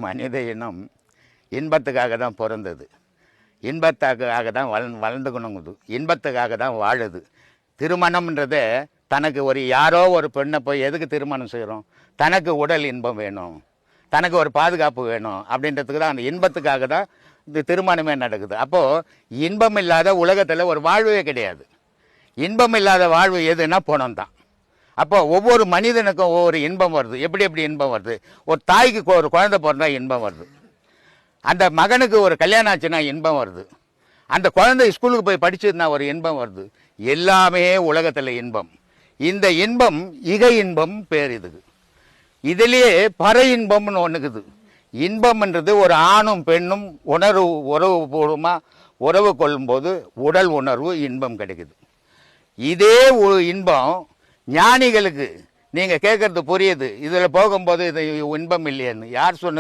மனித இனம் இன்பத்துக்காக தான் பிறந்தது, இன்பத்துக்காக தான் வளர்ந்துக்கணுங்குது, இன்பத்துக்காக தான் வாழுது. திருமணம்ன்றதே தனக்கு ஒரு யாரோ ஒரு பெண்ணை போய் எதுக்கு திருமணம் செய்கிறோம்? தனக்கு உடல் இன்பம் வேணும், தனக்கு ஒரு பாதுகாப்பு வேணும் அப்படின்றதுக்கு தான், அந்த இன்பத்துக்காக தான் இந்த திருமணமே நடக்குது. அப்போது இன்பம் இல்லாத உலகத்தில் ஒரு வாழ்வே கிடையாது. இன்பம் இல்லாத வாழ்வு எதுன்னா பணம் தான். அப்போ ஒவ்வொரு மனிதனுக்கும் ஒவ்வொரு இன்பம் வருது. எப்படி எப்படி இன்பம் வருது? ஒரு தாய்க்கு ஒரு குழந்தை பிறந்தா இன்பம் வருது, அந்த மகனுக்கு ஒரு கல்யாணம் ஆச்சுன்னா இன்பம் வருது, அந்த குழந்தை ஸ்கூலுக்கு போய் படிச்சதுன்னா ஒரு இன்பம் வருது. எல்லாமே உலகத்தில் இன்பம். இந்த இன்பம் இக இன்பம் பேர். இதுலேயே பற இன்பம்னு ஒன்றுக்குது. இன்பம்ன்றது ஒரு ஆணும் பெண்ணும் உறவு பூர்வமாக உறவு கொள்ளும்போது உடல் உணர்வு இன்பம் கிடைக்குது. இதே இன்பம் ஞானிகளுக்கு நீங்கள் கேட்குறது புரியுது, இதில் போகும்போது இது இன்பம் இல்லையேன்னு யார் சொன்னது?